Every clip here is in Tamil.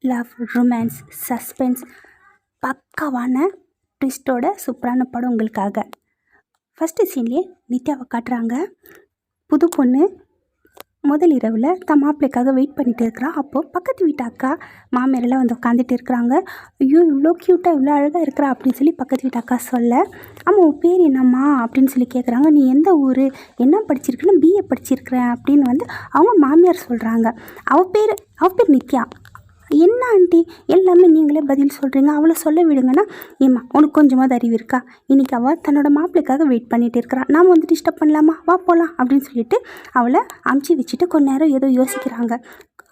லவ், ரொமான்ஸ், சஸ்பென்ஸ் பக்காவான ட்விஸ்ட்டோட சூப்பரான படம் உங்களுக்காக. ஃபஸ்ட்டு சீன்லேயே நித்யாவை காட்டுறாங்க. புது பொண்ணு முதல் இரவில் தன் மாப்பிள்ளைக்காக வெயிட் பண்ணிகிட்டு இருக்கிறா. அப்போது பக்கத்து வீட்டு அக்கா மாமியாரெல்லாம் வந்து உட்காந்துட்டு இருக்கிறாங்க. ஐயோ இவ்வளோ க்யூட்டாக இவ்வளோ அழகாக இருக்கிறா அப்படின்னு சொல்லி பக்கத்து வீட்டு அக்கா சொல்ல, ஆமாம் உன் பேர் என்னம்மா அப்படின்னு சொல்லி கேட்குறாங்க. நீ எந்த ஊர், என்ன படிச்சிருக்குன்னு பிஏ படிச்சிருக்கிறேன் அப்படின்னு வந்து அவங்க மாமியார் சொல்கிறாங்க. அவள் பேர் நித்யா. என்ன ஆண்டி எல்லாமே நீங்களே பதில் சொல்கிறீங்க, அவளை சொல்ல விடுங்கன்னா, ஏம்மா உனக்கு கொஞ்சமாவது அறிவு இருக்கா, இன்றைக்கி அவள் தன்னோட மாப்பிள்ளைக்காக வெயிட் பண்ணிகிட்டு இருக்கிறான், நாம் வந்து டிஸ்டர்ப் பண்ணலாமா, வா போகலாம் அப்படின்னு சொல்லிட்டு அவளை அமுச்சு வச்சுட்டு கொஞ்ச நேரம் ஏதோ யோசிக்கிறாங்க.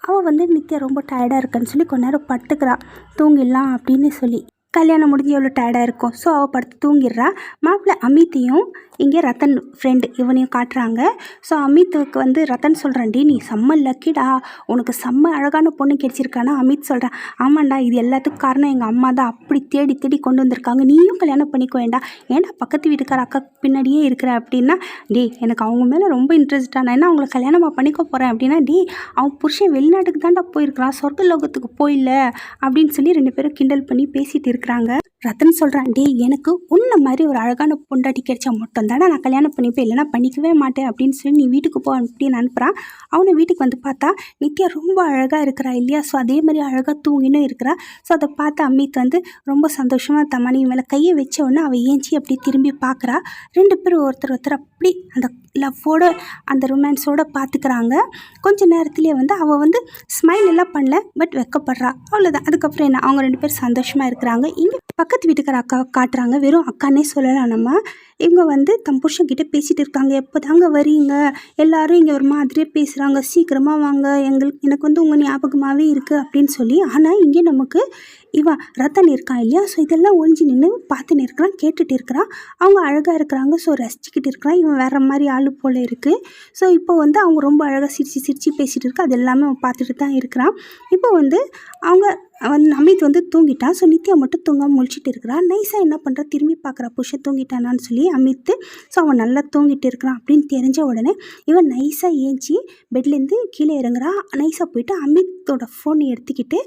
அவள் வந்து நித்யா ரொம்ப டயர்டாக இருக்குன்னு சொல்லி கொஞ்ச நேரம் படுத்துக்கிறா, தூங்கிடலாம் அப்படின்னு சொல்லி. கல்யாணம் முடிஞ்சு எவ்வளோ டயர்டாக இருக்கும். ஸோ அவள் படுத்து தூங்கிடுறா. மாப்பிள்ளை அமித்தையும் இங்கே ரத்தன் ஃப்ரெண்டு இவனையும் காட்டுறாங்க. ஸோ அமித்துக்கு வந்து ரத்தன் சொல்கிறான்டி, நீ செம்ம லக்கிடா, உனக்கு செம்ம அழகான பொண்ணு கிடைச்சிருக்கானா. அமித் சொல்கிறான், ஆமாண்டா இது எல்லாத்துக்கும் காரணம் எங்கள் அம்மா தான், அப்படி தேடி தேடி கொண்டு வந்திருக்காங்க, நீயும் கல்யாணம் பண்ணிக்கோ வேண்டாம், ஏன்டா பக்கத்து வீட்டுக்கார அக்கா பின்னாடியே இருக்கிற அப்படின்னா, எனக்கு அவங்க மேலே ரொம்ப இன்ட்ரெஸ்டாக, நான் என்ன அவங்கள கல்யாணமாக பண்ணிக்க போகிறேன் அப்படின்னா, அவன் புருஷன் வெளிநாட்டுக்கு தான்டா போயிருக்கிறான், சொர்க்க லோகத்துக்கு போயில்ல அப்படின்னு சொல்லி ரெண்டு பேரும் கிண்டல் பண்ணி பேசிகிட்டு இருக்கிறாங்க. ரத்தன் சொல்கிறான், எனக்கு உன்ன மாதிரி ஒரு அழகான பொண்டாட்டி கிடைச்சா மட்டும் தானே நான் கல்யாணம் பண்ணிப்பேன், இல்லைனா பண்ணிக்கவே மாட்டேன் அப்படின்னு சொல்லி நீ வீட்டுக்கு போ அப்படின்னு அனுப்புகிறான். அவனை வீட்டுக்கு வந்து பார்த்தா நித்யா ரொம்ப அழகாக இருக்கிறா இல்லையா. ஸோ அதே மாதிரி அழகாக தூங்கினும் இருக்கிறா. ஸோ அதை பார்த்து அமித் வந்து ரொம்ப சந்தோஷமாக தன் மனைவி மேலே கையை வச்ச உடனே அவள் ஏஞ்சி அப்படி திரும்பி பார்க்குறா. ரெண்டு பேரும் ஒருத்தர் அப்படி அந்த லவ்வோட அந்த ரொமான்ஸோடு பார்த்துக்கிறாங்க. கொஞ்சம் நேரத்துலேயே வந்து அவள் வந்து ஸ்மைல் எல்லாம் பண்ணல, பட் வெக்கப்படுறா, அவ்வளோதான். அதுக்கப்புறம் என்ன, அவங்க ரெண்டு பேரும் சந்தோஷமாக இருக்கிறாங்க. இங்கே பக்கத்து வீட்டுக்கார அக்காவை காட்டுறாங்க. வெறும் அக்கானே சொல்லலாம் நம்ம. இவங்க வந்து தம் புருஷன்கிட்ட பேசிகிட்டு இருக்காங்க, எப்போ தாங்க வரீங்க, எல்லோரும் இங்கே ஒரு மாதிரியே பேசுகிறாங்க, சீக்கிரமாக வாங்க, எனக்கு வந்து உங்கள் ஞாபகமாகவே இருக்குது அப்படின்னு சொல்லி. ஆனால் இங்கே நமக்கு இவன் ரத்தன் இருக்கான் இல்லையா. ஸோ இதெல்லாம் ஒழிஞ்சு நின்று பார்த்துன்னு இருக்கிறான், கேட்டுட்டு இருக்கிறான். அவங்க அழகாக இருக்கிறாங்க, ஸோ ரசிச்சுக்கிட்டு இருக்கிறான். இவன் வேறு மாதிரி ஆள் போல் இருக்குது. ஸோ இப்போ வந்து அவங்க ரொம்ப அழகாக சிரித்து பேசிகிட்டு இருக்கா, அது எல்லாமே அவன் பார்த்துட்டு தான் இருக்கிறான். இப்போ வந்து அவங்க அமித் வந்து தூங்கிட்டான். ஸோ நித்யா மட்டும் தூங்காமல் முழிச்சிட்டு இருக்கிறான். நைஸாக என்ன பண்ணுறா, திரும்பி பார்க்குறா புருஷன் தூங்கிட்டானான்னு சொல்லி அமித்து. ஸோ அவன் நல்லா தூங்கிட்டு இருக்கிறான் அப்படின்னு தெரிஞ்ச உடனே இவன் நைஸாக ஏஞ்சி பெட்லேருந்து கீழே இறங்குறா. நைஸாக போயிட்டு அமித்தோட ஃபோனை எடுத்துக்கிட்டு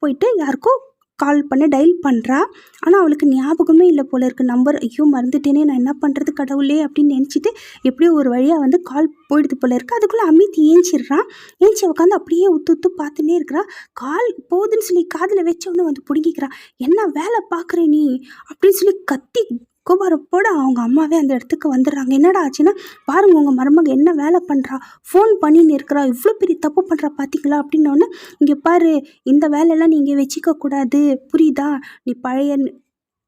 போயிட்டு யாருக்கோ கால் பண்ணி டயல் பண்ணுறா. ஆனால் அவளுக்கு ஞாபகமே இல்லை போல இருக்குது நம்பர். ஐயோ மறந்துட்டேனே, நான் என்ன பண்ணுறது கடவுளே அப்படின்னு நினச்சிட்டு எப்படியோ ஒரு வழியாக வந்து கால் போயிடுது போல இருக்குது. அதுக்குள்ளே அமித் ஏஞ்சிடுறான். ஏஞ்சி உட்காந்து அப்படியே உத்து பார்த்துன்னே இருக்கிறா. கால் போகுதுன்னு சொல்லி காதில் வச்சவொன்னே வந்து பிடுங்கிக்கிறா. என்ன வேலை பார்க்குற நீ அப்படின்னு சொல்லி கத்தி கோபாரப்போட அவங்க அம்மாவே அந்த இடத்துக்கு வந்துடுறாங்க. என்னடா ஆச்சுன்னா, பாருங்கள் உங்கள் மருமக என்ன வேலை பண்ணுறா, ஃபோன் பண்ணின்னு இருக்கிறா, இவ்வளோ பெரிய தப்பு பண்ணுறா பார்த்தீங்களா அப்படின்னோடனே, இங்கே பாரு இந்த வேலையெல்லாம் நீங்கள் வச்சுக்கக்கூடாது புரியுதா, நீ பழைய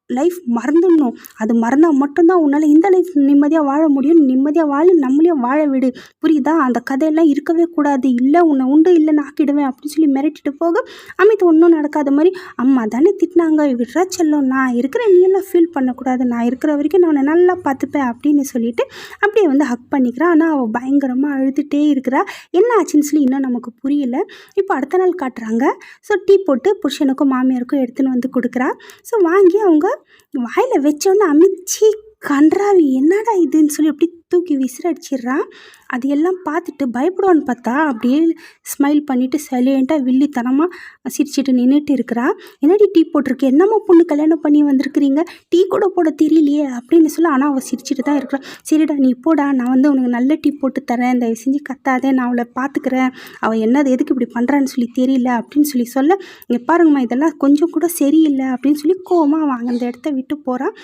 லைஃப் மறந்துடணும், அது மறந்தால் மட்டும்தான் உன்னால் இந்த லைஃப் நிம்மதியாக வாழ முடியும், நிம்மதியாக வாழ நம்மளையும் வாழ விடு புரியுதா, அந்த கதையெல்லாம் இருக்கவே கூடாது, இல்லை உன்னை உண்டு இல்லைன்னு ஆக்கிடுவேன் அப்படின்னு சொல்லி மிரட்டிட்டு போக அமித் ஒன்றும் நடக்காத மாதிரி, அம்மா தானே திட்டினாங்க விட்றா செல்லம், நான் இருக்கிற நீ எல்லாம் ஃபீல் பண்ணக்கூடாது, நான் இருக்கிற வரைக்கும் நான் உன்னை நல்லா பார்த்துப்பேன் அப்படின்னு சொல்லிட்டு அப்படியே வந்து ஹக் பண்ணிக்கிறான். ஆனால் அவள் பயங்கரமாக அழுதுகிட்டே இருக்கிறா. என்ன ஆச்சுன்னு சொல்லி இன்னும் நமக்கு புரியல. இப்போ அடுத்த நாள் காட்டுறாங்க. ஸோ டீ போட்டு புருஷனுக்கும் மாமியாருக்கும் எடுத்துன்னு வந்து கொடுக்குறா. ஸோ வாங்கி அவங்க வாயில் வச்சோன்னு அமிச்சி கன்றாவி என்னடா இதுன்னு சொல்லி அப்படி தூக்கி விசிறடிச்சிட்றான். அது எல்லாம் பார்த்துட்டு பயப்படுவான்னு பார்த்தா அப்படியே ஸ்மைல் பண்ணிவிட்டு சைலண்ட்டாக வில்லித்தனமாக சிரிச்சிட்டு நின்றுட்டு இருக்கிறா. என்னடி டீ போட்டிருக்கு, என்னம்மா பொண்ணு கல்யாணம் பண்ணி வந்திருக்கிறீங்க, டீ கூட போட தெரியலையே அப்படின்னு சொல்ல. ஆனால் அவள் சிரிச்சிட்டு தான் இருக்கிறான். சரிடா நீ போடா, நான் வந்து உனக்கு நல்ல டீ போட்டு தரேன், தயவு செஞ்சு கத்தாதே, நான் அவளை பார்த்துக்கிறேன், அவள் என்னது எதுக்கு இப்படி பண்ணுறான்னு சொல்லி தெரியல அப்படின்னு சொல்லி சொல்ல, இங்கே பாருங்கம்மா இதெல்லாம் கொஞ்சம் கூட சரியில்லை அப்படின்னு சொல்லி கோவமாக அவன் அந்த இடத்த விட்டு போகிறான்.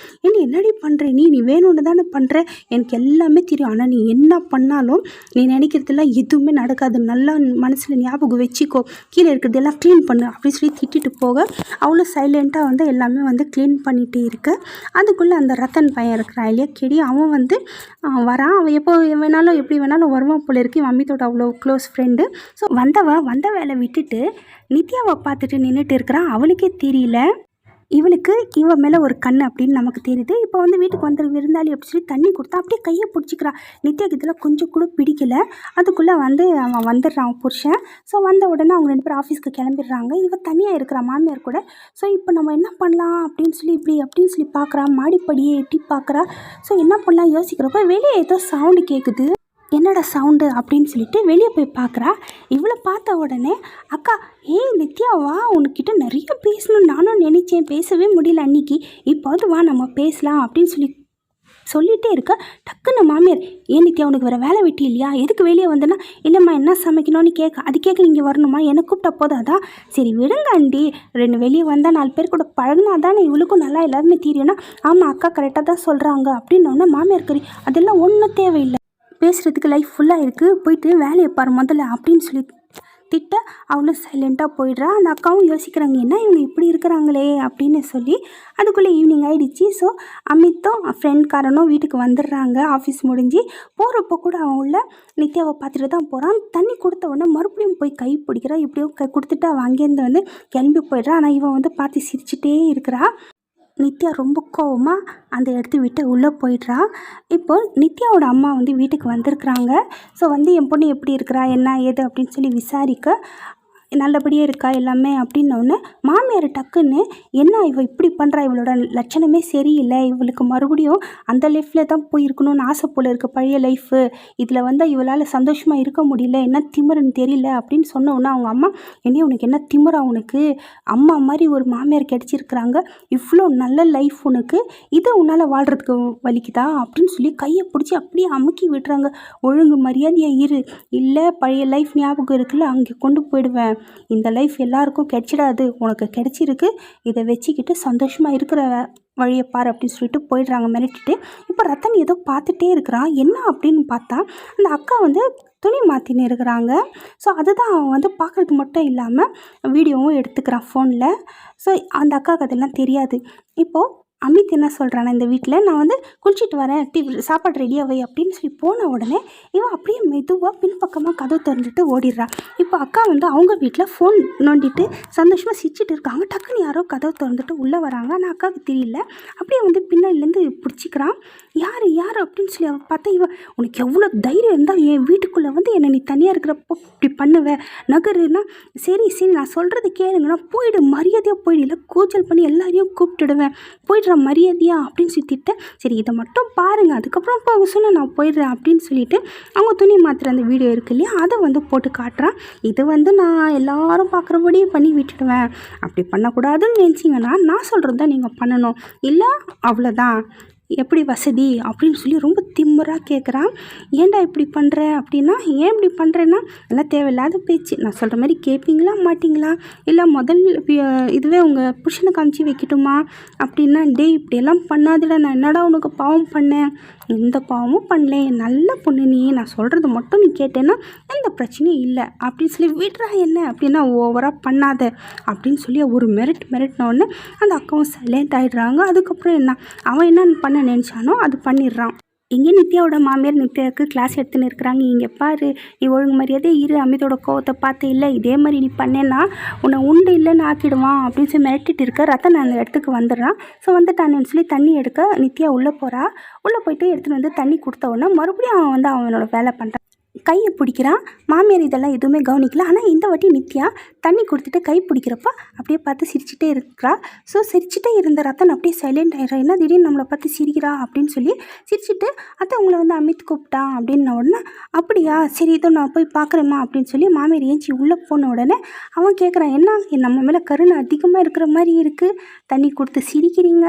என்னடி பண்ணுற நீ வேணும்னு தானே பண்ணுற, எனக்கு எல்லாமே தெரியும், ஆனால் நீ என்ன பண்ணாலும் நீ நினைக்கிறதெல்லாம் எதுவுமே நடக்காது, நல்லா மனசில் ஞாபகம் வச்சுக்கோ, கீழே இருக்கிறதெல்லாம் க்ளீன் பண்ணு அப்படின்னு சொல்லி திட்டிட்டு போக அவ்வளோ சைலண்ட்டாக வந்து எல்லாமே வந்து க்ளீன் பண்ணிகிட்டே இருக்கு. அதுக்குள்ளே அந்த ரத்தன் பையன் இருக்கிறான் இல்லையா கெடி, அவன் வந்து வரான். அவன் எப்போ வேணாலும் எப்படி வேணாலும் வருவான் போல இருக்கு, அமித்தோட அவ்வளோ க்ளோஸ் ஃப்ரெண்டு. ஸோ வந்த வேலை விட்டுட்டு நித்யாவை பார்த்துட்டு நின்றுட்டு இருக்கிறான். அவளுக்கே தெரியல இவளுக்கு இவன் மேலே ஒரு கண் அப்படின்னு நமக்கு தெரியுது. இப்போ வந்து வீட்டுக்கு வந்து விருந்தாளி அப்படி சொல்லி தண்ணி கொடுத்தா அப்படியே கையை பிடிச்சிக்கிறான். நித்யாக்கு இதெல்லாம் கொஞ்சம் கூட பிடிக்கல. அதுக்குள்ளே வந்து அவன் வந்துடுறான் புருஷன். ஸோ வந்த உடனே அவங்க ரெண்டு பேரும் ஆஃபீஸ்க்கு கிளம்பிடுறாங்க. இவன் தனியாக இருக்கிறான் மாமியார் கூட. ஸோ இப்போ நம்ம என்ன பண்ணலாம் அப்படின்னு சொல்லி பார்க்குறான். மாடிப்படியே எட்டி பார்க்குறா. ஸோ என்ன பண்ணலாம் யோசிக்கிறப்ப வெளியே ஏதோ சவுண்டு கேட்குது. என்னடா சவுண்டு அப்படின்னு சொல்லிட்டு வெளியே போய் பார்க்குறா. இவளை பார்த்த உடனே அக்கா, ஏய் நித்யா வா, உனக்கிட்ட நிறைய பேசணும்னு நானும் நினச்சேன், பேசவே முடியல அன்னைக்கு, இப்போது வா நம்ம பேசலாம் அப்படின்னு சொல்லிகிட்டே இருக்க. டக்குன்னு மாமியார், ஏன் நித்யா உனக்கு வேறு வேலை வெட்டி இல்லையா, எதுக்கு வெளியே வந்தேன்னா, இல்லைம்மா என்ன சமைக்கணும்னு அது கேட்க நீங்கள் வரணுமா, எனக்கு கூப்பிட்டா போதும். அதான் சரி விடுங்க ஆண்டி, 2 வெளியே வந்தால் 4 பேர் கூட பழகினா தானே இவளுக்கும் நல்லா எல்லாருமே தெரியும்னா, ஆமாம் அக்கா கரெக்டாக தான் சொல்கிறாங்க அப்படின்னோடனே மாமியார் கறி, அதெல்லாம் ஒன்றும் தேவையில்லை, பேசுகிறதுக்கு லைஃப் ஃபுல்லாக இருக்குது, போயிட்டு வேலையை பாரு முதல்ல அப்படின்னு சொல்லி திட்ட அவளும் சைலண்ட்டாக போயிடுறா. அந்த அக்காவும் யோசிக்கிறாங்க, என்ன இவங்க இப்படி இருக்கிறாங்களே அப்படின்னு சொல்லி. அதுக்குள்ளே ஈவினிங் ஆகிடுச்சு. ஸோ அமித்தும் ஃப்ரெண்ட்காரனும் வீட்டுக்கு வந்துடுறாங்க. ஆஃபீஸ் முடிஞ்சு போகிறப்போ கூட அவன் உள்ள நித்யாவை பார்த்துட்டு தான் போகிறான். தண்ணி கொடுத்த உடனே மறுபடியும் போய் கை பிடிக்கிறான். இப்படியோ கொடுத்துட்டு அவன் அங்கேருந்து கிளம்பி போயிடுறான். ஆனால் இவன் பார்த்து சிரிச்சிட்டே இருக்கிறா. நித்யா ரொம்ப கோவமாக அந்த இடத்த விட்டு உள்ளே போயிடுறா. இப்போது நித்யாவோட அம்மா வீட்டுக்கு வந்திருக்கிறாங்க. ஸோ என் பொண்ணு எப்படி இருக்கிறா, என்ன ஏது அப்படின்னு சொல்லி விசாரிக்க, நல்லபடியாக இருக்கா எல்லாமே அப்படின்னோடனே மாமியார் டக்குன்னு, என்ன இவள் இப்படி பண்ணுறா, இவளோட லட்சணமே சரியில்லை, இவளுக்கு மறுபடியும் அந்த லைஃப்பில் தான் போயிருக்கணும்னு ஆசை போல் இருக்குது, பழைய லைஃபு, இதில் இவளால் சந்தோஷமாக இருக்க முடியல, என்ன திமிருன்னு தெரியல அப்படின்னு சொன்னோன்னே அவங்க அம்மா, என்ன உனக்கு என்ன திமிரா, உனக்கு அம்மா மாதிரி ஒரு மாமியார் கிடச்சிருக்கிறாங்க, இவ்வளோ நல்ல லைஃப் உனக்கு, இதை உன்னால் வாழ்கிறதுக்கு வலிக்குதா அப்படின்னு சொல்லி கையை பிடிச்சி அப்படியே அமுக்கி விடுறாங்க. ஒழுங்கு மரியாதையாக இரு, இல்லை பழைய லைஃப் ஞாபகம் இருக்குல்ல அங்கே கொண்டு போயிடுவேன், இந்த லைஃப் எல்லாருக்கும் கிடைச்சிடாது, உனக்கு கிடைச்சிருக்கு, இதை வச்சுக்கிட்டு சந்தோஷமாக இருக்கிற வழியை பாரு அப்படின்னு சொல்லிட்டு போயிடுறாங்க மிரட்டிட்டு. இப்போ ரத்தன் ஏதோ பார்த்துட்டே இருக்கிறான். என்ன அப்படின்னு பார்த்தா அந்த அக்கா துணி மாற்றின்னு இருக்கிறாங்க. ஸோ அதுதான் அவன் பார்க்குறது மட்டும் இல்லாமல் வீடியோவும் எடுத்துக்கிறான் ஃபோனில். ஸோ அந்த அக்காவுக்கு அதெல்லாம் தெரியாது. இப்போது அமித் என்ன சொல்கிறானா, இந்த வீட்டில் நான் குளிச்சுட்டு வரேன், சாப்பாடு ரெடியாக வை அப்படின்னு சொல்லி போன உடனே இவன் அப்படியே மெதுவாக பின்பக்கமாக கதவு திறந்துட்டு ஓடிடுறா. இப்போ அக்கா அவங்க வீட்டில் ஃபோன் நோண்டிட்டு சந்தோஷமாக சிரிச்சிட்டு இருக்காங்க. டக்குன்னு யாரோ கதவு திறந்துட்டு உள்ளே வராங்க. ஆனால் அக்காவுக்கு தெரியல. அப்படியே பின்னாடிலேருந்து பிடிச்சிக்கிறான். யார் யார் அப்படின்னு சொல்லி அவள் பார்த்தா, இவன் உனக்கு எவ்வளோ தைரியம் இருந்தால் என் வீட்டுக்குள்ளே என்னை நீ தனியாக இருக்கிறப்போ இப்படி பண்ணுவேன், நகருன்னா சரி சரி நான் சொல்கிறது கேளுங்கன்னா போயிடு, மரியாதையாக போயிடு, இல்லை கூச்சல் பண்ணி எல்லாரையும் கூப்பிட்டுடுவேன், போயிடுற மரியாதையா அப்படின்னு சொல்லிட்டு, சரி இதை மட்டும் பாருங்கள் அதுக்கப்புறம் போக சொன்னால் நான் போயிடுறேன் அப்படின்னு சொல்லிட்டு அவங்க துணி மாத்திர அந்த வீடியோ இருக்கு இல்லையா, அதை போட்டு காட்டுறான். இது நான் எல்லாரும் பார்க்குறபடியே பண்ணி விட்டுடுவேன், அப்படி பண்ணக்கூடாதுன்னு நினச்சிங்கன்னா நான் சொல்கிறது தான் நீங்கள் பண்ணணும், இல்லை அவ்வளோதான், எப்படி வசதி அப்படின்னு சொல்லி ரொம்ப திமிராக கேட்குறான். ஏன்டா இப்படி பண்ணுற அப்படின்னா, ஏன் இப்படி பண்ணுறேன்னா எல்லாம் தேவையில்லாத பேச்சு, நான் சொல்கிற மாதிரி கேட்பீங்களா மாட்டிங்களா, இல்லை முதல் இதுவே உங்கள் புருஷனை காமிச்சு வைக்கட்டுமா அப்படின்னா, டேய் இப்படியெல்லாம் பண்ணாதுடா, நான் என்னடா உனக்கு பாவம் பண்ணேன், எந்த பாவமும் பண்ணல, நல்ல பொண்ணு நீ, நான் சொல்கிறது மட்டும் நீ கேட்டேன்னா எந்த பிரச்சனையும் இல்லை அப்படின்னு சொல்லி விடுறா, என்ன அப்படின்னா ஓவராக பண்ணாத அப்படின்னு சொல்லி ஒரு மிரட்டினோடனே அந்த அக்காவும் சைலண்ட் ஆகிடுறாங்க. அதுக்கப்புறம் அவன் என்னென்னு பண்ண நினச்சானோ அது பண்ணிடுறான். இங்கே நித்யாவோட மாமியார் நித்யாவுக்கு கிளாஸ் எடுத்துன்னு இருக்கிறாங்க. இங்கே பாரு, நீ ஒழுங்கு மரியாதை இரு, அமிதோட கோவத்தை பார்த்து, இல்லை இதே மாதிரி நீ பண்ணேன்னா உன்னை உண்டு இல்லைன்னு ஆக்கிடுவான் அப்படின்னு சொல்லி மிரட்டிட்டு இருக்க. ரத்தன் அந்த இடத்துக்கு வந்துடுறான். ஸோ வந்துட்டான்னு சொல்லி தண்ணி எடுக்க நித்யா உள்ளே போகிறா. உள்ளே போயிட்டு எடுத்துகிட்டு தண்ணி கொடுத்த உடனே மறுபடியும் அவன் அவனோட வேலை பண்ணுறான். கையை பிடிக்கிறான். மாமியார் இதெல்லாம் எதுவுமே கவனிக்கல. ஆனால் இந்த வாட்டி நித்யா தண்ணி கொடுத்துட்டு கை பிடிக்கிறப்ப அப்படியே பார்த்து சிரிச்சிட்டே இருக்கிறா. ஸோ சிரிச்சிட்டே இருந்த ரத்தன் அப்படியே சைலண்ட் ஆகிடுறா. என்ன திடீர்னு நம்மளை பார்த்து சிரிக்கிறா அப்படின்னு சொல்லி சிரிச்சிட்டு, அத்தை உங்களை அமித் கூப்பிட்டான் அப்படின்ன உடனே, அப்படியா சரி இதோ நான் போய் பார்க்குறேம்மா அப்படின்னு சொல்லி மாமியார் ஏஞ்சி உள்ளே போன உடனே அவன் கேட்குறான், என்ன நம்ம மேலே கருணை அதிகமாக இருக்கிற மாதிரி இருக்குது, தண்ணி கொடுத்து சிரிக்கிறீங்க,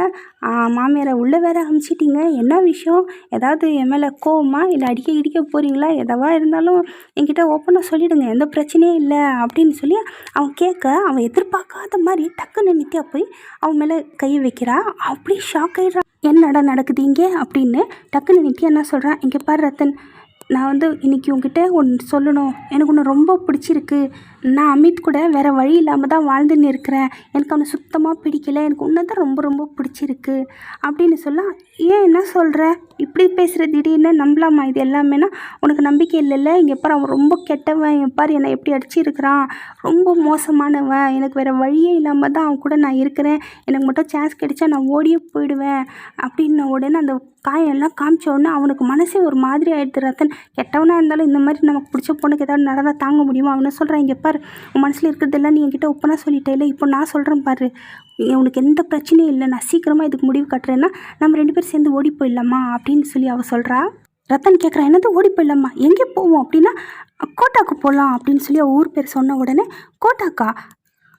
மாமியாரை உள்ளே வேற அனுப்பிச்சிட்டிங்க, என்ன விஷயம், ஏதாவது என் மேலே கோவமா, இல்லை அடிக்க போகிறீங்களா, எதவா இருந்தாலும் என்கிட்ட ஓப்பனாக சொல்லிவிடுங்க, எந்த பிரச்சனையும் இல்லை அப்படின்னு சொல்லி அவன் கேட்க, அவன் எதிர்பார்க்காத மாதிரி டக்குன்னு நித்யா போய் அவன் மேலே கை வைக்கிறா. அப்படி ஷாக் ஆகிடுறான். என்னடா நடக்குது இங்கே அப்படின்னு. டக்குன்னு நித்யா என்ன சொல்கிறான், இங்கே பாரு ரத்தன், நான் இன்றைக்கி உங்ககிட்ட ஒன்று சொல்லணும், எனக்கு ஒன்று ரொம்ப பிடிச்சிருக்கு, நான் அமித் கூட வேறு வழி இல்லாமல் தான் வாழ்ந்துன்னு இருக்கிறேன், எனக்கு அவனை சுத்தமாக பிடிக்கல, எனக்கு உன்னை தான் ரொம்ப ரொம்ப பிடிச்சிருக்கு அப்படின்னு சொல்ல, ஏன் என்ன சொல்கிற, இப்படி பேசுகிற, திடீர்னு நம்பலாமா இது எல்லாமேனா, உனக்கு நம்பிக்கை இல்லைல்ல, இங்கே பாரு அவன் ரொம்ப கெட்டவன், என் பாரு என்னை எப்படி அடிச்சிருக்கிறான், ரொம்ப மோசமானவன், எனக்கு வேறு வழியே இல்லாமல் தான் அவன் கூட நான் இருக்கிறேன், எனக்கு மட்டும் சான்ஸ் கிடைச்சா நான் ஓடியே போயிடுவேன் அப்படின்ன உடனே அந்த காயெல்லாம் காமிச்ச உடனே அவனுக்கு மனசே ஒரு மாதிரி ஆகிடுது. ரத்தன் கெட்டவனாக இருந்தாலும் இந்த மாதிரி நமக்கு பிடிச்ச பொண்ணுக்கு ஏதாவது நடந்தால் தாங்க முடியுமா, அவனை சொல்கிறான், இங்கே பாரு உன் மனசில் இருக்கிறதெல்லாம் நீ என்கிட்ட ஒப்பனா சொல்லிட்டே இல்லை, இப்போ நான் சொல்கிறேன் பாரு, உனக்கு எந்த பிரச்சனையும் இல்லை, நான் சீக்கிரமாக இதுக்கு முடிவு கட்டுறேன்னா நம்ம 2 பேரும் சேர்ந்து ஓடி போயிடலாமா அப்படின்னு சொல்லி அவள் சொல்கிறா. ரத்தன் கேட்குறான், என்னது ஓடி போயிடலாமா, எங்கே போவோம் அப்படின்னா, கோட்டாக்கு போகலாம் அப்படின்னு சொல்லி ஊர் பேர் சொன்ன உடனே, கோட்டாக்கா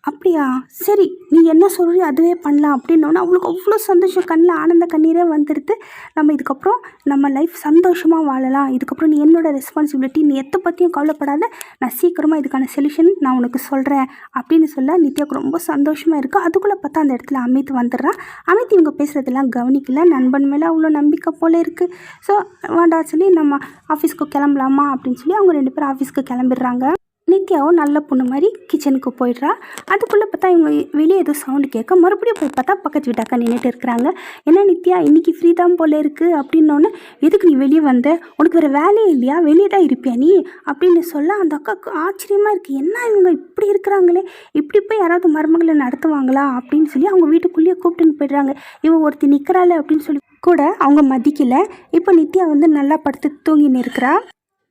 அப்படியா, சரி நீ என்ன சொல்றியோ அதுவே பண்ணலாம் அப்படின்னோன்னா அவளுக்கு அவ்வளோ சந்தோஷம், கண்ணில் ஆனந்த கண்ணீரே வந்துடுது. நம்ம இதுக்கப்புறம் நம்ம லைஃப் சந்தோஷமாக வாழலாம், இதுக்கப்புறம் நீ என்னோட ரெஸ்பான்சிபிலிட்டி, நீ எதை பற்றியும் கவலைப்படாத, நான் சீக்கிரமாக இதுக்கான சொல்யூஷன் நான் உனக்கு சொல்கிறேன் அப்படின்னு சொல்ல நித்யாவுக்கு ரொம்ப சந்தோஷமாக இருக்குது. அதுக்குள்ளே பார்த்தா அந்த இடத்துல அமித் வந்துடுறான். அமித் இவங்க பேசுகிறதெல்லாம் கவனிக்கல, நண்பன் மேலே அவ்வளோ நம்பிக்கை போல் இருக்குது. ஸோ வேண்டா சொல்லி நம்ம ஆஃபீஸ்க்கு கிளம்பலாமா அப்படின்னு சொல்லி அவங்க 2 பேரும் ஆஃபீஸ்க்கு கிளம்பிடுறாங்க. நித்யாவும் நல்ல பொண்ணு மாதிரி கிச்சனுக்கு போயிடுறா. அதுக்குள்ளே பார்த்தா இவங்க வெளியே ஏதோ சவுண்டு கேட்க மறுபடியும் போய் பார்த்தா பக்கத்து வீட்டாக்கா நின்றுட்டு இருக்கிறாங்க. என்ன நித்யா இன்றைக்கி ஃப்ரீ தான் போல இருக்குது அப்படின்னோடனே, எதுக்கு நீ வெளியே வந்த, உனக்கு வேறு வேலையே இல்லையா, வெளியே தான் இருப்பியா நீ அப்படின்னு சொல்ல அந்த அக்காவுக்கு ஆச்சரியமாக இருக்குது. என்ன இவங்க இப்படி இருக்கிறாங்களே, இப்படி போய் யாராவது மருமகளை நடத்துவாங்களா அப்படின்னு சொல்லி அவங்க வீட்டுக்குள்ளேயே கூப்பிட்டுன்னு போயிடுறாங்க. இவன் ஒருத்தி நிற்கிறாள் அப்படின்னு சொல்லி கூட அவங்க மதிக்கலை. இப்போ நித்யா வந்து நல்லா படுத்து தூங்கின்னு இருக்கிறா.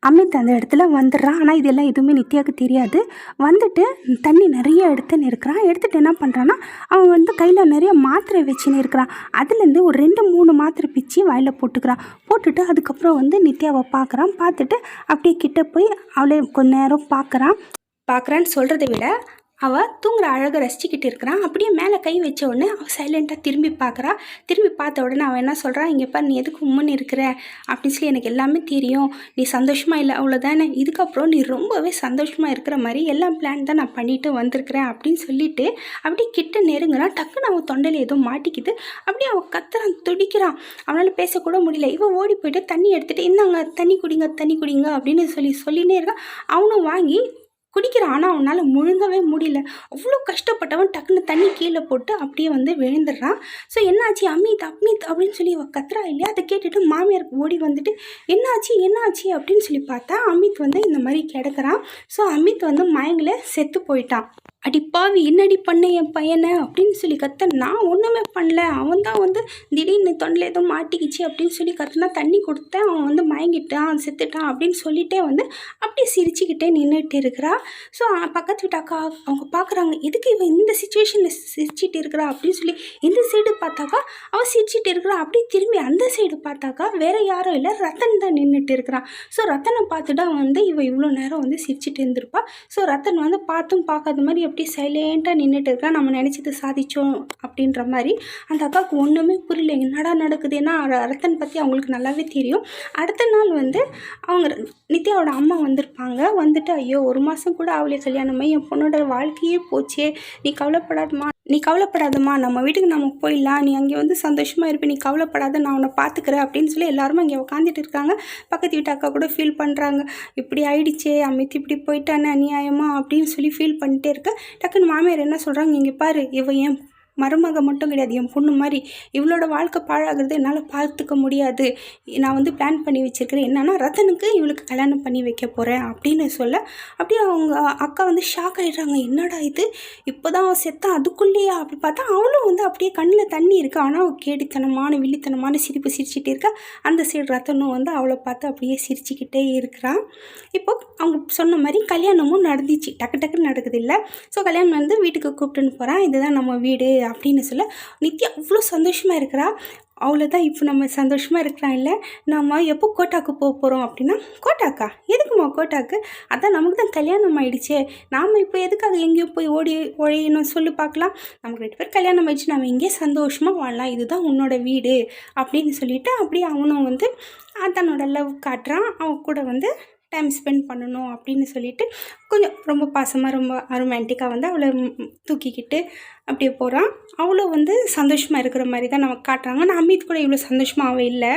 அமித் அந்த இடத்துல வந்துடுறான். ஆனால் இதெல்லாம் எதுவுமே நித்யாவுக்கு தெரியாது. வந்துட்டு தண்ணி நிறைய எடுத்துன்னு இருக்கிறான். எடுத்துகிட்டு என்ன பண்ணுறான்னா, அவன் வந்து கையில் நிறைய மாத்திரை வச்சுன்னு இருக்கிறான். அதுலேருந்து ஒரு 2-3 மாத்திரை பிச்சு வாயில் போட்டுக்கிறான். போட்டுட்டு அதுக்கப்புறம் வந்து நித்யாவை பார்க்குறான். பார்த்துட்டு அப்படியே கிட்ட போய் அவளே கொஞ்ச நேரம் பார்க்குறான்னு சொல்கிறத விட அவள் தூங்குற அழகை ரசிச்சுக்கிட்டு இருக்கிறான். அப்படியே மேலே கை வச்ச உடனே அவள் சைலண்ட்டாக திரும்பி பார்க்குறா. திரும்பி பார்த்த உடனே அவன் என்ன சொல்கிறான், இங்கே பாரு நீ எதுக்கு உம்முன்னு இருக்கிற அப்படின்னு சொல்லி எனக்கு எல்லாமே தெரியும், நீ சந்தோஷமாக இல்லை அவ்வளோதானே, இதுக்கப்புறம் நீ ரொம்பவே சந்தோஷமாக இருக்கிற மாதிரி எல்லா பிளான் தான் நான் பண்ணிட்டு வந்திருக்கிறேன் அப்படின்னு சொல்லிட்டு அப்படியே கிட்ட நெருங்குறான். டக்குன்னு அவன் தொண்டையில் ஏதோ மாட்டிக்குது. அப்படியே அவன் கத்துறான், துடிக்கிறான். அவனால் பேசக்கூட முடியல. இவன் ஓடி போய்ட்டு தண்ணி எடுத்துகிட்டு, இந்தாங்க தண்ணி குடிங்க அப்படின்னு சொல்லினே இருக்கான். அவனும் வாங்கி குடிக்கிறான். ஆனால் அவனால் முழுங்கவே முடியல. அவ்வளோ கஷ்டப்பட்டவன் டக்குன்னு தண்ணி கீழே போட்டு அப்படியே வந்து விழுந்துடுறான். ஸோ என்னாச்சு அமித் அப்படின்னு சொல்லி அவள் கத்துறா இல்லையா, அதை கேட்டுட்டு மாமியாருக்கு ஓடி வந்துட்டு என்னாச்சு அப்படின்னு சொல்லி பார்த்தா அமித் வந்து இந்த மாதிரி கிடக்குறான். ஸோ அமித் வந்து மயங்கில் செத்து போயிட்டான். அடிப்பாவி என்னடி பண்ண என் பையனை அப்படின்னு சொல்லி கத்த, நான் ஒன்றுமே பண்ணல, அவன் தான் வந்து திடீர்னு தொண்டில் ஏதோ மாட்டிக்கிச்சு அப்படின்னு சொல்லி கத்துனா தண்ணி கொடுத்தேன், அவன் வந்து மயங்கிட்டான் செத்துட்டான் அப்படின்னு சொல்லிட்டே வந்து அப்படியே சிரிச்சுக்கிட்டே நின்றுட்டு இருக்கிறா. ஸோ பக்கத்து வீட்டு அக்கா அவங்க பார்க்குறாங்க, எதுக்கு இவன் இந்த சுச்சுவேஷனில் சிரிச்சிட்டு இருக்கிறா அப்படின்னு சொல்லி இந்த சைடு பார்த்தாக்கா அவள் சிரிச்சிட்டு இருக்கிறா. அப்படியே திரும்பி அந்த சைடு பார்த்தாக்கா வேறு யாரும் இல்லை, ரத்தன் தான் நின்றுட்டு இருக்கிறான். ஸோ ரத்தனை பார்த்துட்டா வந்து இவள் இவ்வளோ நேரம் வந்து சிரிச்சிட்டு இருந்திருப்பா. ஸோ ரத்தன் வந்து பார்த்தும் பார்க்காத மாதிரி அப்படி சைலண்ட்டாக நின்றுட்டு இருக்கா. நம்ம நினச்சது சாதிச்சோம் அப்படின்ற மாதிரி. அந்த அக்காவுக்கு ஒன்றுமே புரியல, என்னடா நடக்குது. ஏன்னா ரத்தன் பற்றி அவங்களுக்கு நல்லாவே தெரியும். அடுத்த நாள் வந்து அவங்க நித்யாவோட அம்மா வந்திருப்பாங்க. வந்துட்டு, ஐயோ 1 மாதம் கூட அவளே கல்யாணமே, என் பொண்ணோட வாழ்க்கையே போச்சே, நீ கவலைப்படாதம்மா, நம்ம வீட்டுக்கு நம்ம போயிடலாம், நீ அங்கே வந்து சந்தோஷமாக இருப்பேன், நீ கவலைப்படாத, நான் உன்னை பார்த்துக்கிறேன் அப்படின்னு சொல்லி எல்லாருமே அங்கே உட்காந்துட்டு இருக்காங்க. பக்கத்து வீட்டு அக்கா கூட ஃபீல் பண்ணுறாங்க, இப்படி ஆயிடுச்சே அமித் இப்படி போயிட்டானே அநியாயமா அப்படின்னு சொல்லி ஃபீல் பண்ணிட்டே இருக்க. டக்குன்னு மாமியார் என்ன சொல்கிறாங்க, இங்கே பாரு இவ என் மருமக மட்டும் கிடையாது, என் பொண்ணு மாதிரி, இவளோட வாழ்க்கை பாழாகிறது என்னால் பார்த்துக்க முடியாது, நான் வந்து பிளான் பண்ணி வச்சுருக்கிறேன், என்னன்னா ரத்தனுக்கு இவளுக்கு கல்யாணம் பண்ணி வைக்க போகிறேன் அப்படின்னு சொல்ல. அப்படியே அவங்க அக்கா வந்து ஷாக் ஆகிடுறாங்க, என்னடா இது இப்போ தான் அவன் செத்தான் அதுக்குள்ளேயா அப்படி பார்த்தா அவளும் வந்து அப்படியே கண்ணில் தண்ணி இருக்கு. ஆனால் அவள் கேடித்தனமான வில்லித்தனமான சிரிப்பு சிரிச்சுட்டே இருக்கா. அந்த சைடு ரத்தனும் வந்து அவளை பார்த்து அப்படியே சிரிச்சுக்கிட்டே இருக்கிறான். இப்போ அவங்க சொன்ன மாதிரி கல்யாணமும் நடந்துச்சு, டக்குன்னு நடக்குது இல்லை. ஸோ கல்யாணம் வந்து வீட்டுக்கு கூப்பிட்டுன்னு போகிறான், இதுதான் நம்ம வீடு அப்படின்னு சொல்ல நித்யா அவ்வளோ சந்தோஷமாக இருக்கிறா. அவ்வளோதான், இப்போ நம்ம சந்தோஷமாக இருக்கிறான் இல்லை, நம்ம எப்போ கோட்டாக்கு போக போகிறோம் அப்படின்னா, கோட்டாக்கா எதுக்குமா கோட்டாக்கு, அதான் நமக்கு தான் கல்யாணம் ஆகிடுச்சே, நாம் இப்போ எதுக்காக எங்கேயோ போய் ஒழையணும் சொல்லி பார்க்கலாம், நமக்கு 2 பேர் கல்யாணம் ஆகிடுச்சு, நம்ம எங்கேயே சந்தோஷமாக வாழலாம், இதுதான் உன்னோட வீடு அப்படின்னு சொல்லிவிட்டு அப்படியே அவனும் வந்து தன்னோட லவ் காட்டுறான். அவன் கூட வந்து டைம் ஸ்பெண்ட் பண்ணணும் அப்படின்னு சொல்லிட்டு கொஞ்சம் ரொம்ப பாசமாக ரொம்ப ரொமான்டிக்காக வந்து அவளை தூக்கிக்கிட்டு அப்படியே போகிறான். அவ்வளோ வந்து சந்தோஷமாக இருக்கிற மாதிரி தான் நமக்கு காட்டுறாங்க. நான் அமித் கூட இவ்வளோ சந்தோஷமாகவே இல்லை.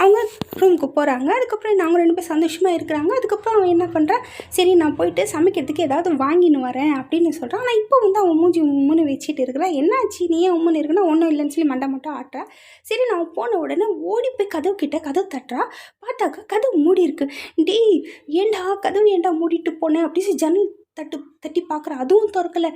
அவங்க ரூமுக்கு போகிறாங்க. அதுக்கப்புறம் நாங்கள் 2 பேர் சந்தோஷமாக இருக்கிறாங்க. அதுக்கப்புறம் அவன் என்ன பண்ணுறான், சரி நான் போயிட்டு சமைக்கிறதுக்கு ஏதாவது வாங்கின்னு வரேன் அப்படின்னு சொல்கிறான். ஆனால் இப்போ வந்து அவன் மூஞ்சி உம்முன்னு வச்சுட்டு இருக்கிறான். என்னாச்சு நீ ஏன் உம்முன்னு இருக்குன்னா, ஒன்றும் இல்லைன்னு சொல்லி மண்டை மட்டும் ஆட்டுறா. சரி நான் போன உடனே ஓடி போய் கதவு தட்டுறா. பார்த்தாக்கா கதவு மூடி இருக்கு. டேய் ஏண்டா கதவு ஏண்டா மூடிட்டு போனேன் அப்படின்னு ஜன்னல் தட்டி பார்க்குறா. அதுவும் திறக்கலை.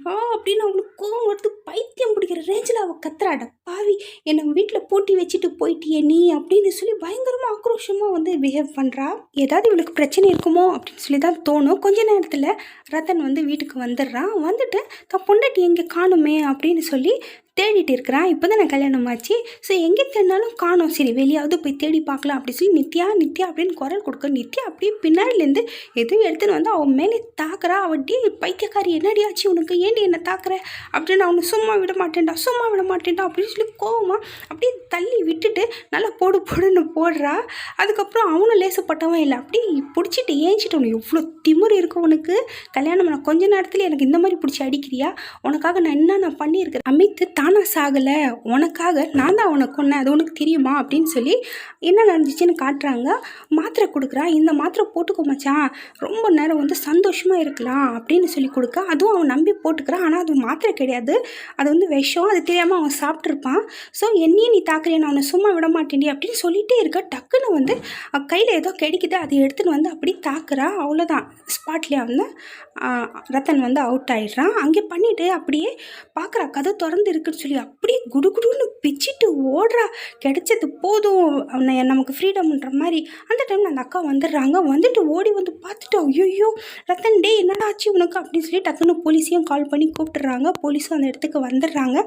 வா அப்படின்னு அவளுக்கு கோவம் வருது. பைத்தியம் பிடிக்கிற ரேஞ்சில் அவள் கத்துறாட, பாவி என்னை வீட்டில் பூட்டி வச்சுட்டு போயிட்டியே நீ அப்படின்னு சொல்லி பயங்கரமாக ஆக்ரோஷமாக வந்து பிஹேவ் பண்ணுறா. ஏதாவது இவளுக்கு பிரச்சனை இருக்குமோ அப்படின்னு சொல்லி தான் தோணும். கொஞ்ச நேரத்தில் ரத்தன் வந்து வீட்டுக்கு வந்துடுறான். வந்துட்டு தான் பொண்டாட்டி எங்கே காணுமே அப்படின்னு சொல்லி தேடிட்டு இருக்கிறான். இப்போ தான் நான் கல்யாணம் ஆச்சு. ஸோ எங்கே தேடினாலும் காணோம். சரி வெளியாவது போய் தேடி பார்க்கலாம் அப்படி சொல்லி நித்யா நித்யா அப்படின்னு குரல் கொடுக்க நித்யா அப்படியே பின்னாடிலேருந்து எதுவும் எடுத்துன்னு வந்து அவன் மேலே தாக்குறா. அவன் டே பைத்தியக்காரி என்னடி ஆச்சு உனக்கு, ஏண்டி என்ன தாக்குற அப்படின்னு அவனை சும்மா விட மாட்டேன்டா அப்படின்னு சொல்லி கோவமா அப்படியே தள்ளி விட்டுட்டு நல்லா போடுன்னு போடுறா. அதுக்கப்புறம் அவனும் லேசப்பட்டவன் இல்லை, அப்படியே பிடிச்சிட்டு ஏஞ்சிட்டு அவனு எவ்வளோ திமிரு இருக்கும் உனக்கு, கல்யாணம் பண்ண கொஞ்ச நேரத்தில் எனக்கு இந்த மாதிரி பிடிச்சி அடிக்கிறியா, உனக்காக நான் பண்ணியிருக்கிறேன், அமித் தானா சாகலை, உனக்காக நான் தான் அவனை கொன்னேன், அது உனக்கு தெரியுமா அப்படின்னு சொல்லி என்ன நடந்துச்சுன்னு காட்டுறாங்க. மாத்திரை கொடுக்குறா, இந்த மாத்திரை போட்டுக்கோ மச்சான், ரொம்ப நேரம் வந்து சந்தோஷமாக இருக்கலாம் அப்படின்னு சொல்லி கொடுக்க, அதுவும் அவன் நம்பி போட்டுக்கிறான். ஆனால் அது மாத்திரை கிடையாது, அது வந்து விஷம், அது தெரியாமல் அவன் சாப்பிட்ருப்பான். ஸோ என்னையே நீ தாக்குறிய, நான் அவனை சும்மா விட மாட்டேன்டி அப்படின்னு சொல்லிகிட்டே இருக்க. டக்குன்னு வந்து கையில் ஏதோ கிடைக்குது, அதை எடுத்துன்னு வந்து அப்படி தாக்குறா. அவ்வளோதான், ஸ்பாட்லேயே வந்து ரத்தன் வந்து அவுட் ஆகிடுறான். அங்கே பண்ணிவிட்டு அப்படியே பார்க்குறா, கதை திறந்து இருக்குன்னு சொல்லி அப்படியே குடுகுடுன்னு பிச்சுட்டு ஓடுறா. கிடைச்சது போதும் நமக்கு ஃப்ரீடம்ன்ற மாதிரி. அந்த டைமில் அந்த அக்கா வந்துடுறாங்க. வந்துட்டு ஓடி வந்து பார்த்துட்டு ஐயோ ரத்தன் டே என்னடா ஆச்சு உனக்கு அப்படின்னு சொல்லி டக்குன்னு போலீஸையும் கால் பண்ணி கூப்பிட்டுறாங்க. போலீஸும் அந்த இடத்துக்கு வந்துடுறாங்க.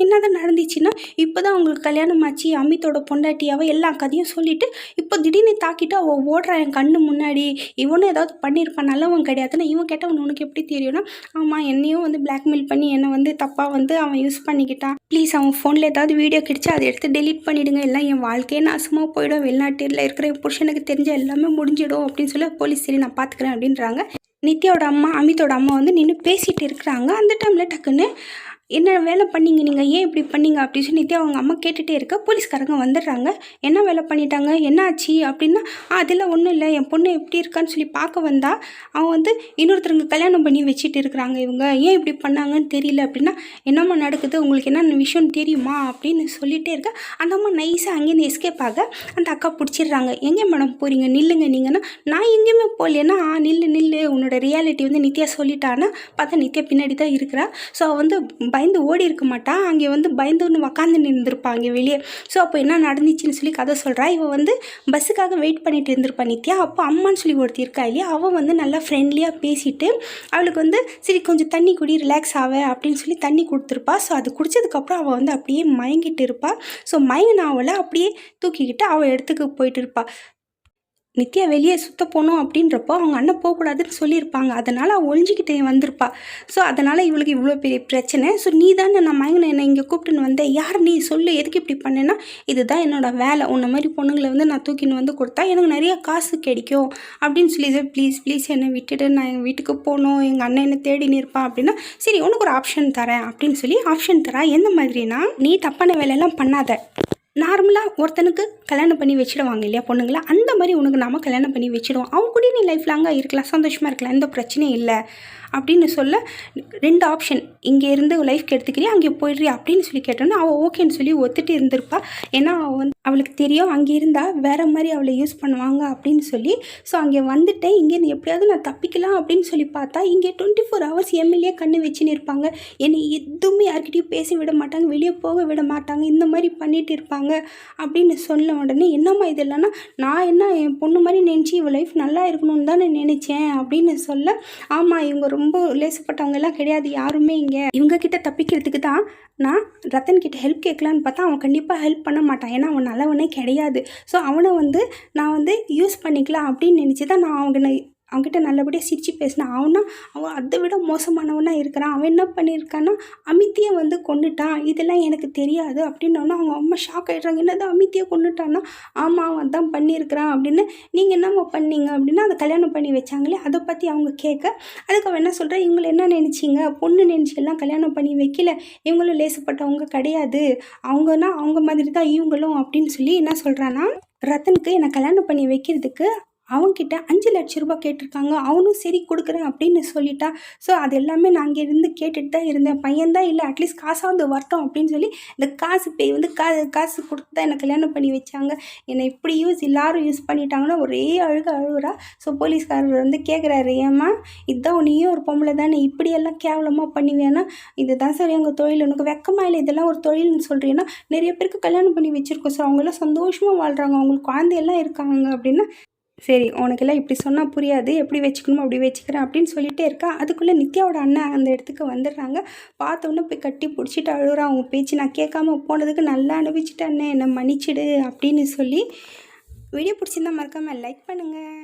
என்னதான் நடந்துச்சுன்னா, இப்போ தான் அவங்களுக்கு கல்யாணம் ஆச்சு, அமித்தோட பொண்டாட்டியாவை எல்லா கதையும் சொல்லிவிட்டு இப்போ திடீர்னு தாக்கிட்டு அவள் ஓடுறா என் கண்ணு முன்னாடி. இவனும் ஏதாவது பண்ணியிருப்பான், நல்லவன் கிடையாதுன்னா. இவன் கேட்டவன் உனக்கு எப்படி தெரியும்னா, ஆமாம் என்னையும் வந்து பிளாக்மெயில் பண்ணி என்னை வந்து தப்பாக வந்து அவன் யூஸ் பண்ணிக்கிட்டான், ப்ளீஸ் அவன் ஃபோனில் ஏதாவது வீடியோ கிடச்சி அதை எடுத்து டெலீட் பண்ணிவிடுங்க, எல்லாம் என் வாழ்க்கையே நாசமாக போயிடும், வெளிநாட்டில் இருக்கிற என் புருஷனுக்கு தெரிஞ்ச எல்லாமே முடிஞ்சிடும் அப்படின்னு சொல்லி போலீஸ் சரி நான் பார்த்துக்கிறேன் அப்படின்றாங்க. நித்யாவோட அம்மா அமித்தோட அம்மா வந்து நின்று பேசிகிட்டு இருக்கிறாங்க. அந்த டைமில் டக்குன்னு என்ன வேலை பண்ணீங்க நீங்கள், ஏன் இப்படி பண்ணீங்க அப்படின்னு சொல்லி நித்யா அவங்க அம்மா கேட்டுகிட்டே இருக்க. போலீஸ்காரங்க வந்துடுறாங்க. என்ன வேலை பண்ணிட்டாங்க, என்ன ஆச்சு அப்படின்னா, அதெல்லாம் ஒன்றும் இல்லை, என் பொண்ணு எப்படி இருக்கான்னு சொல்லி பார்க்க வந்தா அவன் வந்து இன்னொருத்தருங்க கல்யாணம் பண்ணி வச்சுட்டு இருக்கிறாங்க, இவங்க ஏன் இப்படி பண்ணாங்கன்னு தெரியல அப்படின்னா, என்னம்மா நடக்குது, உங்களுக்கு என்ன விஷயம் தெரியுமா அப்படின்னு சொல்லிகிட்டே இருக்க. அந்த அம்மா நைஸாக அங்கேருந்து எஸ்கேப் ஆக அந்த அக்கா பிடிச்சிடுறாங்க. எங்கே மேடம் போகிறீங்க, நில்லுங்க நீங்கன்னா. நான் எங்கேயுமே போகலைன்னா, நில்லு உன்னோட ரியாலிட்டி வந்து நித்யா சொல்லிட்டான்னா பார்த்தா நித்யா பின்னாடி தான் இருக்கிறா. ஸோ அவள் வந்து பயந்து ஓடி இருக்க மாட்டா, அங்கே வந்து பயந்துன்னு உக்காந்து நின்றுருப்பா அங்கே வெளியே. ஸோ அப்போ என்ன நடந்துச்சுன்னு சொல்லி கதை சொல்கிறா. இவள் வந்து பஸ்ஸுக்காக வெயிட் பண்ணிட்டு இருந்திருப்பா நித்யா. அப்போ அம்மான்னு சொல்லி ஒருத்தி இருக்கா இல்லையா, அவள் வந்து நல்லா ஃப்ரெண்ட்லியாக பேசிட்டு அவளுக்கு வந்து சரி கொஞ்சம் தண்ணி குடி ரிலாக்ஸ் ஆக அப்படின்னு சொல்லி தண்ணி கொடுத்துருப்பா. ஸோ அது குடித்ததுக்கப்புறம் அவள் வந்து அப்படியே மயங்கிட்டு இருப்பாள். ஸோ மயங்கின அவளை அப்படியே தூக்கிக்கிட்டு அவள் இடத்துக்கு போயிட்டு இருப்பாள். நித்யா வெளியே சுத்த போகணும் அப்படின்றப்போ அவங்க அண்ணன் போகக்கூடாதுன்னு சொல்லியிருப்பாங்க, அதனால் அவள் ஒழிஞ்சிக்கிட்டே வந்திருப்பா. ஸோ அதனால் இவளுக்கு இவ்வளோ பெரிய பிரச்சனை. ஸோ நீ தானே நான் மயங்கின என்னை இங்கே கூப்பிட்டுன்னு வந்தேன், யார் நீ சொல்லு, எதுக்கு இப்படி பண்ணேன்னா, இதுதான் என்னோடய வேலை, உன்ன மாதிரி பொண்ணுங்களை வந்து நான் தூக்கின்னு வந்து கொடுத்தா எனக்கு நிறைய காசு கிடைக்கும் அப்படின்னு சொல்லி, ப்ளீஸ் என்னை விட்டுட்டு நான் எங்கள் வீட்டுக்கு போகணும், எங்கள் அண்ணன் என்ன தேடின்னு இருப்பான் அப்படின்னா, சரி உனக்கு ஒரு ஆப்ஷன் தரேன் அப்படின்னு சொல்லி ஆப்ஷன் தரா. எந்த மாதிரினா, நீ தப்பான வேலையெல்லாம் பண்ணாத, நார்மலாக ஒருத்தனுக்கு கல்யாணம் பண்ணி வச்சுடுவாங்க இல்லையா பொண்ணுங்களா, அந்த மாதிரி உனக்கு நாம கல்யாணம் பண்ணி வச்சுடுவோம், அவங்க கூட நீ லைஃப் லாங்காக இருக்கலாம், சந்தோஷமாக இருக்கலாம், எந்த பிரச்சனையும் இல்லை அப்படின்னு சொல்ல. 2 ஆப்ஷன், இங்கே இருந்து லைஃப்க்கு எடுத்துக்கிறியா அங்கே போயிடுறியா அப்படின்னு சொல்லி கேட்டோன்னா அவள் ஓகேன்னு சொல்லி ஒத்துட்டு இருந்திருப்பா. ஏன்னா அவள் வந்து அவளுக்கு தெரியும் அங்கே இருந்தால் வேறு மாதிரி அவளை யூஸ் பண்ணுவாங்க அப்படின்னு சொல்லி. ஸோ அங்கே வந்துட்டேன், இங்கேருந்து எப்படியாவது நான் தப்பிக்கலாம் அப்படின்னு சொல்லி பார்த்தா, இங்கே 24 ஹவர்ஸ் எம்எல்ஏ கண்ணு வச்சுன்னு இருப்பாங்க, என்னை எதுவுமே யார்கிட்டையும் பேச விட மாட்டாங்க, வெளியே போக விட மாட்டாங்க, இந்த மாதிரி பண்ணிட்டு இருப்பாங்க அப்படின்னு சொல்ல உடனே, என்னம்மா இது இல்லைன்னா நான் என்ன என் பொண்ணு மாதிரி நினச்சி இவள் லைஃப் நல்லா இருக்கணும்னு தான் நான் நினச்சேன் அப்படின்னு சொல்ல. ஆமாம் இவங்க ரொம்ப லேசப்பட்டவங்க எல்லாம் கிடையாது யாருமே, இங்கே இவங்க கிட்ட தப்பிக்கிறதுக்கு தான் நான் ரத்தன் கிட்ட ஹெல்ப் கேட்கலான்னு பார்த்தா அவன் கண்டிப்பாக ஹெல்ப் பண்ண மாட்டான், ஏன்னா அவன் நல்லவனே கிடையாது. ஸோ அவனை வந்து நான் வந்து யூஸ் பண்ணிக்கலாம் அப்படின்னு நினச்சி தான் நான் அவன்கிட்ட நல்லபடியாக சிரித்து பேசினான். அவன் அதை விட மோசமானவனாக இருக்கிறான். அவன் என்ன பண்ணியிருக்கான்னா அமித்தியை வந்து கொண்டுட்டான், இதெல்லாம் எனக்கு தெரியாது அப்படின்னோன்னா அவங்க அம்மா ஷாக் ஆகிடுறாங்க. என்னது அமித்தியை கொண்டுட்டான்னா, ஆமாம் அவன் தான் பண்ணியிருக்கிறான் அப்படின்னு. நீங்கள் என்னம்மா பண்ணீங்க அப்படின்னா, அதை கல்யாணம் பண்ணி வச்சாங்களே அதை பற்றி அவங்க கேட்க, அதுக்கு அவன் என்ன சொல்கிறா, இவங்களை என்ன நினச்சிங்க, பொண்ணு நினச்சி எல்லாம் கல்யாணம் பண்ணி வைக்கல, இவங்களும் லேசப்பட்டவங்க கிடையாது, அவங்கன்னா அவங்க மாதிரி தான் இவங்களும் அப்படின்னு சொல்லி என்ன சொல்கிறான்னா, ரத்தனுக்கு என்னை கல்யாணம் பண்ணி வைக்கிறதுக்கு அவன்கிட்ட 5 லட்சம் ரூபாய் கேட்டிருக்காங்க, அவனும் சரி கொடுக்குறேன் அப்படின்னு சொல்லிட்டா. ஸோ அது எல்லாமே நான் அங்கே இருந்து கேட்டுட்டு தான் இருந்தேன், பையன்தான் இல்லை அட்லீஸ்ட் காசாவது வரட்டும் அப்படின்னு சொல்லி இந்த காசு பேய் வந்து காசு கொடுத்து தான் என்னை கல்யாணம் பண்ணி வச்சாங்க, என்னை இப்படி எல்லாரும் யூஸ் பண்ணிட்டாங்கன்னா ஒரே அழுகுறா. ஸோ போலீஸ்காரர் வந்து கேட்குறாரு, ஏம்மா இதுதான் நீயும் ஒரு பொம்பளை தானே, இப்படியெல்லாம் கேவலமாக பண்ணுவேன்னா, இதுதான் சரி எங்கள் தொழில், உனக்கு வெக்கமாக இல்லை, இதெல்லாம் ஒரு தொழில்னு சொல்கிறீங்கன்னா, நிறைய பேருக்கு கல்யாணம் பண்ணி வச்சுருக்கோம் சார், அவங்களாம் சந்தோஷமாக வாழ்கிறாங்க, அவங்களுக்கு குழந்தையெல்லாம் இருக்காங்க அப்படின்னா, சரி உனக்கெல்லாம் இப்படி சொன்னால் புரியாது, எப்படி வச்சுக்கணுமோ அப்படி வச்சுக்கிறேன் அப்படின்னு சொல்லிகிட்டே இருக்கா. அதுக்குள்ளே நித்யாவோட அண்ணன் அந்த இடத்துக்கு வந்துடுறாங்க. பார்த்தோன்னே போய் கட்டி பிடிச்சிட்டு அழுகுறான். அவங்க பேச்சு நான் கேட்காம போனதுக்கு நல்லா அனுபவிச்சுட்டு அண்ணே என்னை மன்னிச்சிடு அப்படின்னு சொல்லி. வீடியோ பிடிச்சிருந்தா மறக்காமல் லைக் பண்ணுங்கள்.